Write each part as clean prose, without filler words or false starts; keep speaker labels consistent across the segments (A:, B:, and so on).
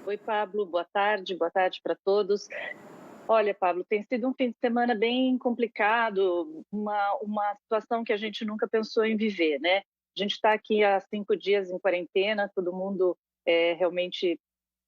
A: Oi, Pablo, boa tarde para todos. Olha, Pablo, tem sido um fim de semana bem complicado, uma situação que a gente nunca pensou em viver, né? A gente está aqui há 5 dias em quarentena, todo mundo realmente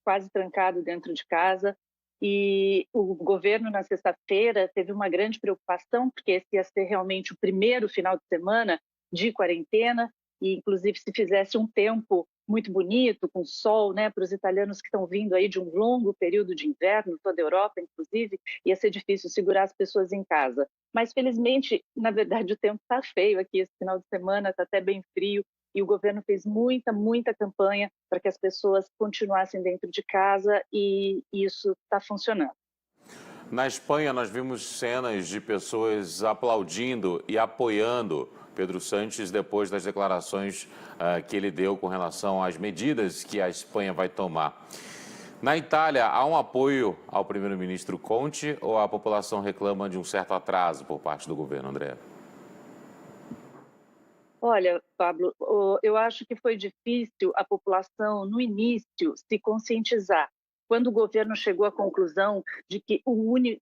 A: quase trancado dentro de casa. E o governo, na sexta-feira, teve uma grande preocupação, porque esse ia ser realmente o primeiro final de semana de quarentena, e inclusive se fizesse um tempo muito bonito, com sol, né, para os italianos que estão vindo aí de um longo período de inverno, toda a Europa, inclusive, ia ser difícil segurar as pessoas em casa. Mas, felizmente, na verdade, o tempo está feio aqui esse final de semana, está até bem frio, e o governo fez muita campanha para que as pessoas continuassem dentro de casa e isso está funcionando.
B: Na Espanha, nós vimos cenas de pessoas aplaudindo e apoiando Pedro Sánchez depois das declarações que ele deu com relação às medidas que a Espanha vai tomar. Na Itália, há um apoio ao primeiro-ministro Conte ou a população reclama de um certo atraso por parte do governo, André?
A: Olha, Pablo, eu acho que foi difícil a população, no início, se conscientizar. Quando o governo chegou à conclusão de que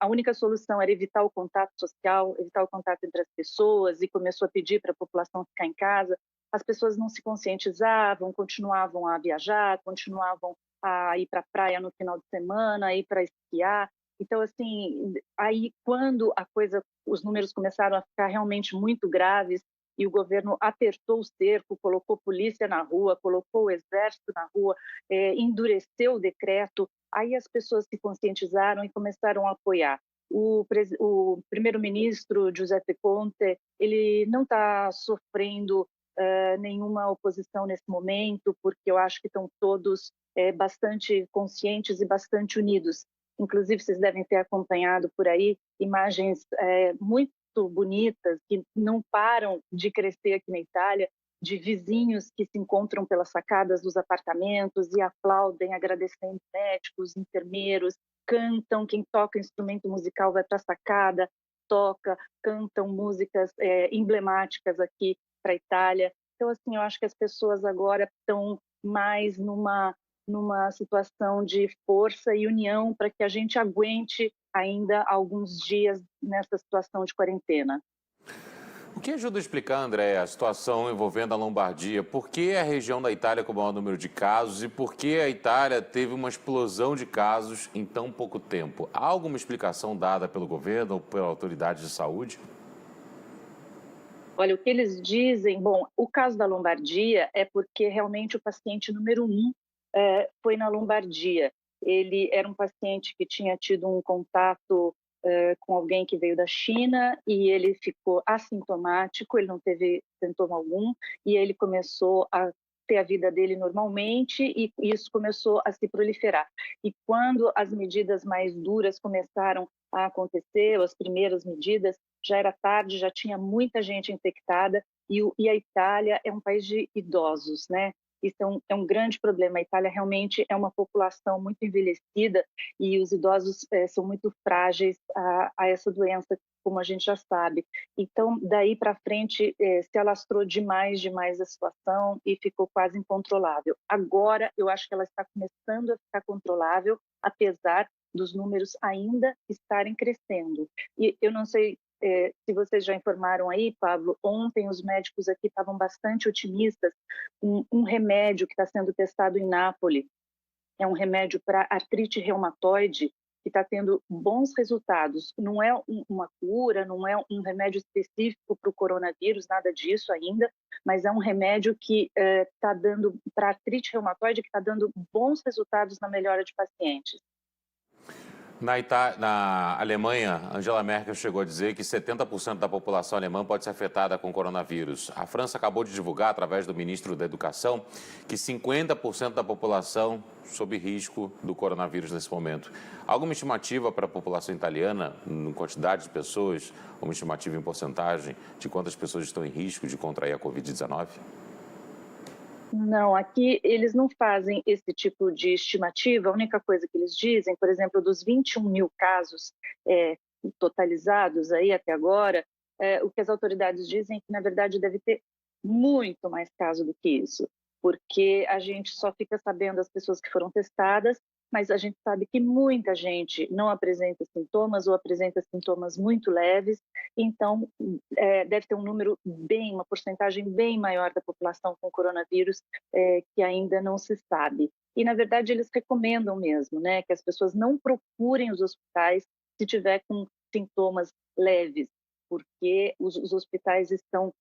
A: a única solução era evitar o contato social, evitar o contato entre as pessoas, e começou a pedir para a população ficar em casa, as pessoas não se conscientizavam, continuavam a viajar, continuavam a ir para a praia no final de semana, a ir para esquiar. Então, assim, aí quando os números começaram a ficar realmente muito graves, e o governo apertou o cerco, colocou polícia na rua, colocou o exército na rua, endureceu o decreto, aí as pessoas se conscientizaram e começaram a apoiar. O primeiro-ministro Giuseppe Conte, ele não está sofrendo nenhuma oposição nesse momento, porque eu acho que estão todos bastante conscientes e bastante unidos. Inclusive, vocês devem ter acompanhado por aí imagens muito bonitas, que não param de crescer aqui na Itália, de vizinhos que se encontram pelas sacadas dos apartamentos e aplaudem, agradecendo médicos, enfermeiros, cantam, quem toca instrumento musical vai para a sacada, toca, cantam músicas emblemáticas aqui para a Itália. Então, assim, eu acho que as pessoas agora estão mais numa situação de força e união para que a gente aguente ainda alguns dias nessa situação de quarentena.
B: O que ajuda a explicar, André, a situação envolvendo a Lombardia? Por que é a região da Itália com o maior número de casos e por que a Itália teve uma explosão de casos em tão pouco tempo? Há alguma explicação dada pelo governo ou pela autoridade de saúde?
A: Olha, o que eles dizem, bom, o caso da Lombardia é porque realmente o paciente número um foi na Lombardia. Ele era um paciente que tinha tido um contato com alguém que veio da China e ele ficou assintomático, ele não teve sintoma algum e ele começou a ter a vida dele normalmente e isso começou a se proliferar. E quando as medidas mais duras começaram a acontecer, as primeiras medidas, já era tarde, já tinha muita gente infectada e a Itália é um país de idosos, né? Isso é um grande problema. A Itália realmente é uma população muito envelhecida e os idosos são muito frágeis a essa doença, como a gente já sabe. Então, daí para frente, se alastrou demais a situação e ficou quase incontrolável. Agora, eu acho que ela está começando a ficar controlável, apesar dos números ainda estarem crescendo. E eu não sei se vocês já informaram aí, Pablo, ontem os médicos aqui estavam bastante otimistas com um remédio que está sendo testado em Nápoles. É um remédio para artrite reumatoide que está tendo bons resultados. Não é uma cura, não é um remédio específico para o coronavírus, nada disso ainda, mas é um remédio que está dando para artrite reumatoide que está dando bons resultados na melhora de pacientes.
B: Na Alemanha, Angela Merkel chegou a dizer que 70% da população alemã pode ser afetada com o coronavírus. A França acabou de divulgar, através do ministro da Educação, que 50% da população sob risco do coronavírus nesse momento. Alguma estimativa para a população italiana, em quantidade de pessoas, uma estimativa em porcentagem de quantas pessoas estão em risco de contrair a Covid-19?
A: Não, aqui eles não fazem esse tipo de estimativa. A única coisa que eles dizem, por exemplo, dos 21 mil casos é, totalizados aí até agora, o que as autoridades dizem é que, na verdade, deve ter muito mais caso do que isso, porque a gente só fica sabendo as pessoas que foram testadas mas a gente sabe que muita gente não apresenta sintomas ou apresenta sintomas muito leves, então deve ter um número uma porcentagem bem maior da população com coronavírus que ainda não se sabe. E, na verdade, eles recomendam mesmo, né, que as pessoas não procurem os hospitais se tiver com sintomas leves, porque os hospitais estão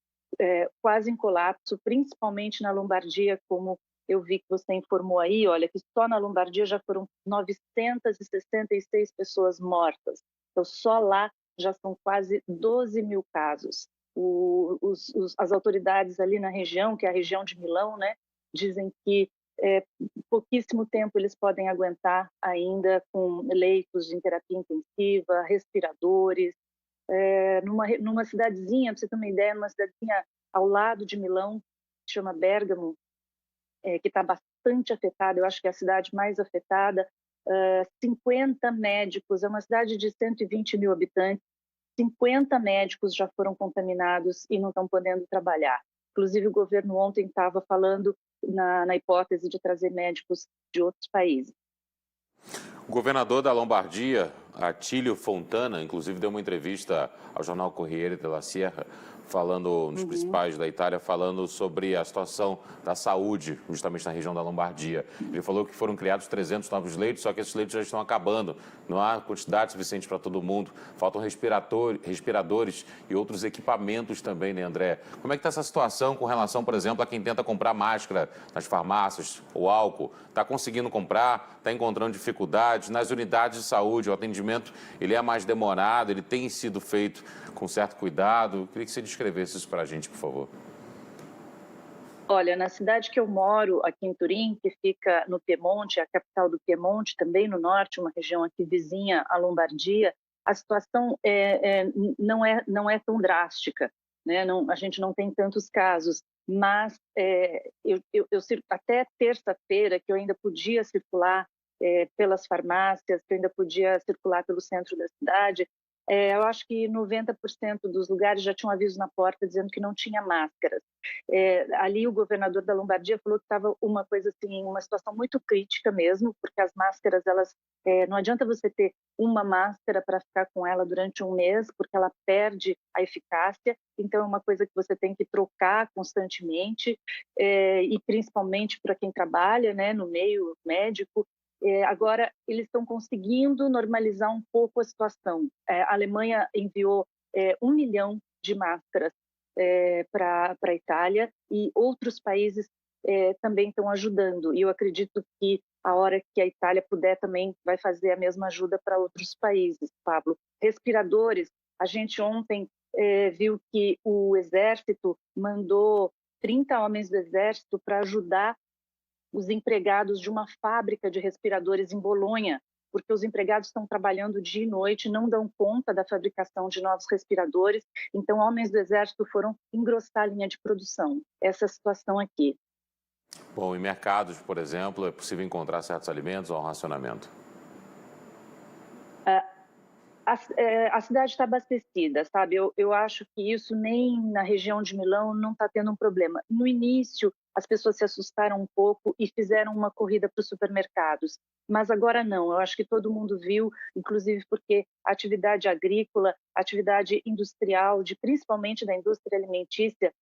A: quase em colapso, principalmente na Lombardia, como eu vi que você informou aí, olha, que só na Lombardia já foram 966 pessoas mortas. Então, só lá já são quase 12 mil casos. As autoridades ali na região, que é a região de Milão, né, dizem que pouquíssimo tempo eles podem aguentar ainda com leitos em terapia intensiva, respiradores. Numa cidadezinha, para você ter uma ideia, numa cidadezinha ao lado de Milão, que chama Bérgamo, que está bastante afetada, eu acho que é a cidade mais afetada, 50 médicos, é uma cidade de 120 mil habitantes, 50 médicos já foram contaminados e não estão podendo trabalhar. Inclusive, o governo ontem estava falando na hipótese de trazer médicos de outros países.
B: O governador da Lombardia, Attilio Fontana, inclusive deu uma entrevista ao jornal Corriere della Sera, falando nos principais da Itália, falando sobre a situação da saúde, justamente na região da Lombardia. Ele falou que foram criados 300 novos leitos, só que esses leitos já estão acabando. Não há quantidade suficiente para todo mundo. Faltam respiradores e outros equipamentos também, né, André? Como é que está essa situação com relação, por exemplo, a quem tenta comprar máscara nas farmácias ou álcool? Está conseguindo comprar? Está encontrando dificuldades? Nas unidades de saúde, o atendimento ele é mais demorado, ele tem sido feito com certo cuidado. Eu queria que você descrevesse isso para a gente, por favor.
A: Olha, na cidade que eu moro, aqui em Turim, que fica no Piemonte, a capital do Piemonte, também no norte, uma região aqui vizinha à Lombardia, a situação não é tão drástica, né? Não, a gente não tem tantos casos, mas até terça-feira, que eu ainda podia circular pelas farmácias, que eu ainda podia circular pelo centro da cidade, eu acho que 90% dos lugares já tinham aviso na porta dizendo que não tinha máscaras. Ali o governador da Lombardia falou que estava uma coisa assim, uma situação muito crítica mesmo, porque as máscaras, não adianta você ter uma máscara para ficar com ela durante um mês, porque ela perde a eficácia, então é uma coisa que você tem que trocar constantemente, e principalmente para quem trabalha, né, no meio médico. Agora, eles estão conseguindo normalizar um pouco a situação. A Alemanha enviou 1 milhão de máscaras para a Itália e outros países também estão ajudando. E eu acredito que a hora que a Itália puder também vai fazer a mesma ajuda para outros países, Pablo. Respiradores, a gente ontem viu que o Exército mandou 30 homens do Exército para ajudar os empregados de uma fábrica de respiradores em Bolonha, porque os empregados estão trabalhando dia e noite, não dão conta da fabricação de novos respiradores, então homens do Exército foram engrossar a linha de produção. Essa é a situação aqui.
B: Bom, em mercados, por exemplo, é possível encontrar certos alimentos ou um racionamento?
A: A cidade está abastecida, sabe? Eu acho que isso nem na região de Milão não está tendo um problema. No início, as pessoas se assustaram um pouco e fizeram uma corrida para os supermercados, mas agora não. Eu acho que todo mundo viu, inclusive porque a atividade agrícola, a atividade industrial, principalmente da indústria alimentícia,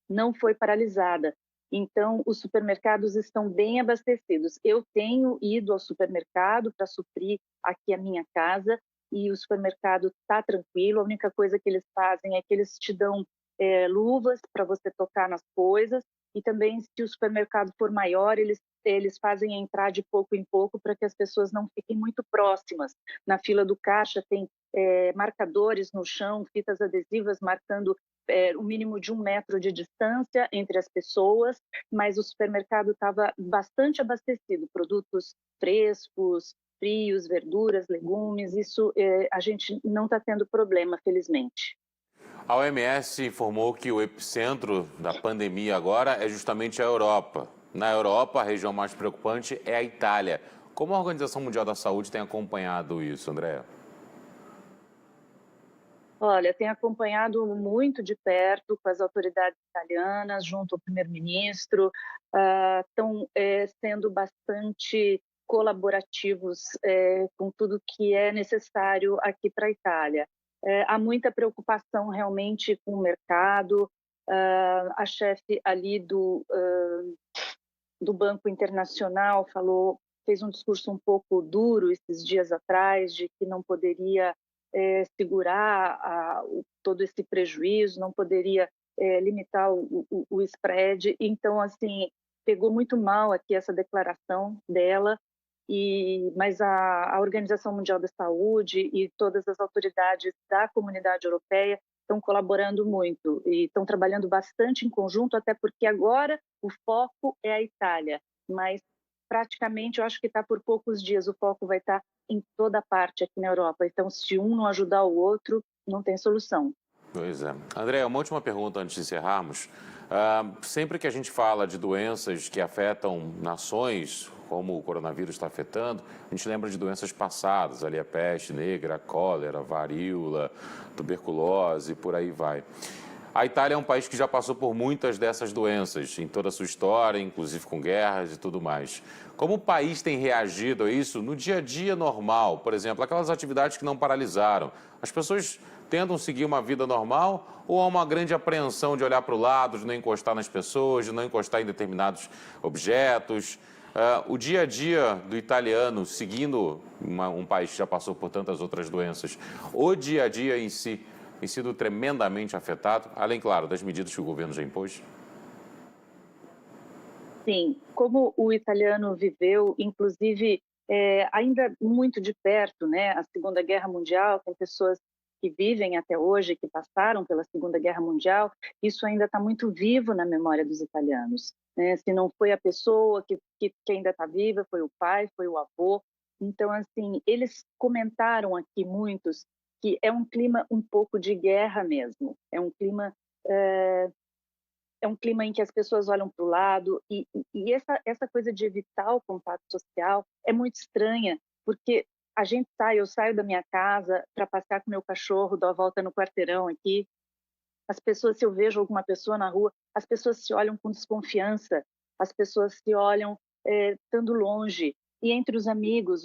A: não foi paralisada. Então, os supermercados estão bem abastecidos. Eu tenho ido ao supermercado para suprir aqui a minha casa e o supermercado está tranquilo. A única coisa que eles fazem é que eles te dão luvas para você tocar nas coisas e também, se o supermercado for maior, eles fazem entrar de pouco em pouco para que as pessoas não fiquem muito próximas. Na fila do caixa tem marcadores no chão, fitas adesivas marcando o mínimo de 1 metro de distância entre as pessoas, mas o supermercado estava bastante abastecido, produtos frescos, frios, verduras, legumes, isso a gente não está tendo problema, felizmente.
B: A OMS informou que o epicentro da pandemia agora é justamente a Europa. Na Europa, a região mais preocupante é a Itália. Como a Organização Mundial da Saúde tem acompanhado isso, Andréa?
A: Olha, tenho acompanhado muito de perto com as autoridades italianas, junto ao primeiro-ministro, estão sendo bastante colaborativos com tudo que é necessário aqui para a Itália. Há muita preocupação realmente com o mercado. A chefe ali do Banco Internacional fez um discurso um pouco duro esses dias atrás, de que não poderia segurar todo esse prejuízo, não poderia limitar o spread. Então, assim, pegou muito mal aqui essa declaração dela, mas a Organização Mundial da Saúde e todas as autoridades da Comunidade Europeia estão colaborando muito e estão trabalhando bastante em conjunto, até porque agora o foco é a Itália, mas praticamente eu acho que está por poucos dias, o foco vai estar em toda parte aqui na Europa. Então, se um não ajudar o outro, não tem solução.
B: Pois é. André, uma última pergunta antes de encerrarmos. Sempre que a gente fala de doenças que afetam nações, como o coronavírus está afetando, a gente lembra de doenças passadas, ali a peste negra, a cólera, a varíola, tuberculose, por aí vai. A Itália é um país que já passou por muitas dessas doenças em toda a sua história, inclusive com guerras e tudo mais. Como o país tem reagido a isso no dia a dia normal? Por exemplo, aquelas atividades que não paralisaram. As pessoas tentam seguir uma vida normal ou há uma grande apreensão de olhar para o lado, de não encostar nas pessoas, de não encostar em determinados objetos? O dia a dia do italiano, seguindo um país que já passou por tantas outras doenças, o dia a dia em si tem sido tremendamente afetado, além, claro, das medidas que o governo já impôs?
A: Sim, como o italiano viveu, inclusive, ainda muito de perto, né, a Segunda Guerra Mundial, tem pessoas que vivem até hoje, que passaram pela Segunda Guerra Mundial, isso ainda está muito vivo na memória dos italianos, né? Se não foi a pessoa que ainda está viva, foi o pai, foi o avô. Então, assim, eles comentaram aqui, muitos, que é um clima um pouco de guerra mesmo, é um clima em que as pessoas olham para o lado e essa coisa de evitar o contato social é muito estranha, porque eu saio da minha casa para passear com meu cachorro, dou a volta no quarteirão aqui, as pessoas, se eu vejo alguma pessoa na rua, as pessoas se olham com desconfiança, as pessoas se olham estando longe, e entre os amigos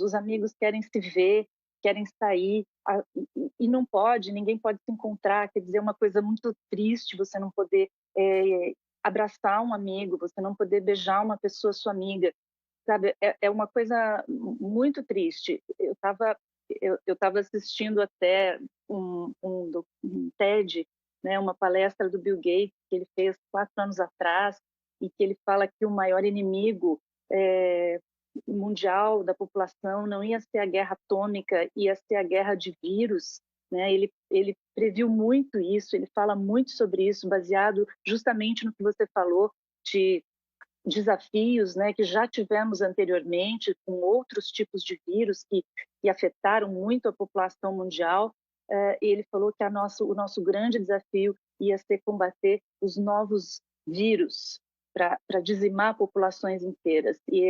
A: querem se ver, querem sair, e não pode, ninguém pode se encontrar. Quer dizer, é uma coisa muito triste você não poder abraçar um amigo, você não poder beijar uma pessoa, sua amiga, sabe? É uma coisa muito triste. Eu tava assistindo até um TED, né, uma palestra do Bill Gates que ele fez 4 anos atrás, e que ele fala que o maior inimigo mundial da população não ia ser a guerra atômica, ia ser a guerra de vírus, né? Ele previu muito isso, ele fala muito sobre isso, baseado justamente no que você falou de desafios, né, que já tivemos anteriormente com outros tipos de vírus que afetaram muito a população mundial. Ele falou que o nosso grande desafio ia ser combater os novos vírus para dizimar populações inteiras. E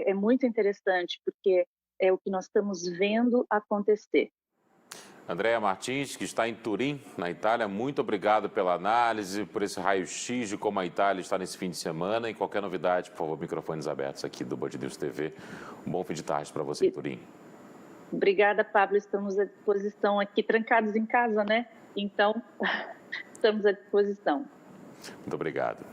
A: é muito interessante, porque é o que nós estamos vendo acontecer.
B: Andréa Martins, que está em Turim, na Itália, muito obrigado pela análise, por esse raio-x de como a Itália está nesse fim de semana. E qualquer novidade, por favor, microfones abertos aqui do Band News TV. Um bom fim de tarde para você em Turim.
A: Obrigada, Pablo. Estamos à disposição aqui, trancados em casa, né? Então, estamos à disposição.
B: Muito obrigado.